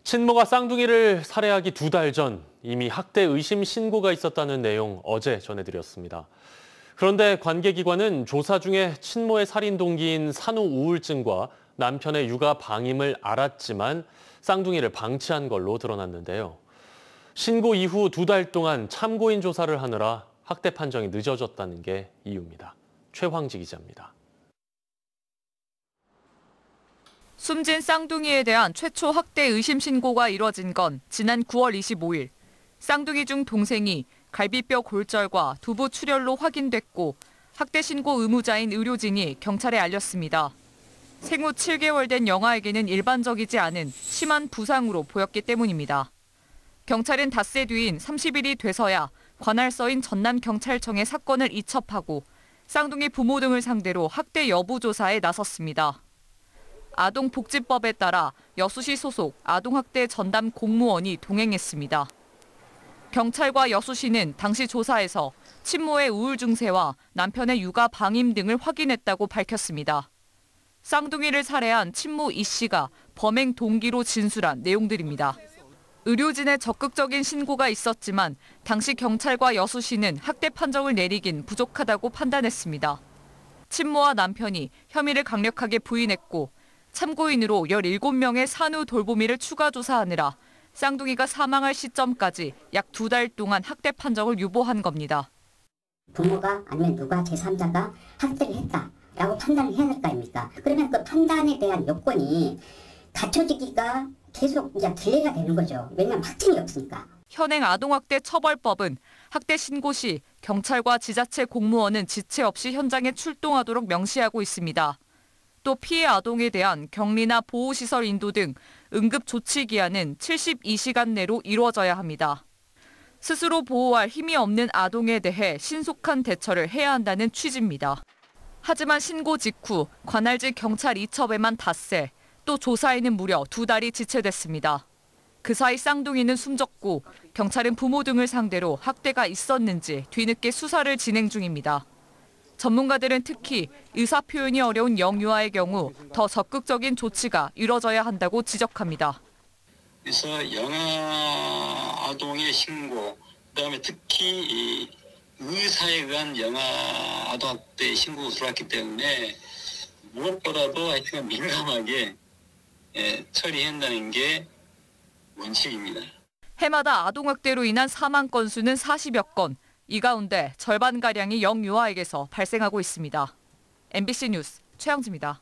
친모가 쌍둥이를 살해하기 2달 전 이미 학대 의심 신고가 있었다는 내용 어제 전해드렸습니다. 그런데 관계기관은 조사 중에 친모의 살인 동기인 산후 우울증과 남편의 육아 방임을 알았지만 쌍둥이를 방치한 걸로 드러났는데요. 신고 이후 2달 동안 참고인 조사를 하느라 학대 판정이 늦어졌다는 게 이유입니다. 최황지 기자입니다. 숨진 쌍둥이에 대한 최초 학대 의심 신고가 이뤄진 건 지난 9월 25일. 쌍둥이 중 동생이 갈비뼈 골절과 두부 출혈로 확인됐고 학대 신고 의무자인 의료진이 경찰에 알렸습니다. 생후 7개월 된 영아에게는 일반적이지 않은 심한 부상으로 보였기 때문입니다. 경찰은 닷새 뒤인 30일이 돼서야 관할서인 전남경찰청에 사건을 이첩하고 쌍둥이 부모 등을 상대로 학대 여부 조사에 나섰습니다. 아동복지법에 따라 여수시 소속 아동학대 전담 공무원이 동행했습니다. 경찰과 여수시는 당시 조사에서 친모의 우울 증세와 남편의 육아 방임 등을 확인했다고 밝혔습니다. 쌍둥이를 살해한 친모 이 씨가 범행 동기로 진술한 내용들입니다. 의료진의 적극적인 신고가 있었지만 당시 경찰과 여수시는 학대 판정을 내리긴 부족하다고 판단했습니다. 친모와 남편이 혐의를 강력하게 부인했고 참고인으로 17명의 산후 돌보미를 추가 조사하느라 쌍둥이가 사망할 시점까지 약 2달 동안 학대 판정을 유보한 겁니다. 부모가 아니면 누가 제3자가 학대를 했다라고 판단을 해야 될 거 아닙니까? 그러면 그 판단에 대한 요건이 갖춰지기가 계속 이제 딜레이가 되는 거죠. 왜냐하면 확증이 없으니까. 현행 아동학대 처벌법은 학대 신고 시 경찰과 지자체 공무원은 지체 없이 현장에 출동하도록 명시하고 있습니다. 또 피해 아동에 대한 격리나 보호시설 인도 등 응급 조치 기한은 72시간 내로 이루어져야 합니다. 스스로 보호할 힘이 없는 아동에 대해 신속한 대처를 해야 한다는 취지입니다. 하지만 신고 직후 관할지 경찰 이첩에만 닷새, 또 조사에는 무려 2달이 지체됐습니다. 그 사이 쌍둥이는 숨졌고 경찰은 부모 등을 상대로 학대가 있었는지 뒤늦게 수사를 진행 중입니다. 전문가들은 특히 의사표현이 어려운 영유아의 경우 더 적극적인 조치가 이뤄져야 한다고 지적합니다. 그래서 영아 아동의 신고, 그다음에 특히 이 의사에 의한 영아 아동학대 신고가 들어왔기 때문에 무엇보다도 하여튼 민감하게 처리한다는 게 원칙입니다. 해마다 아동학대로 인한 사망 건수는 40여 건. 이 가운데 절반가량이 영유아에게서 발생하고 있습니다. MBC 뉴스 최양지입니다.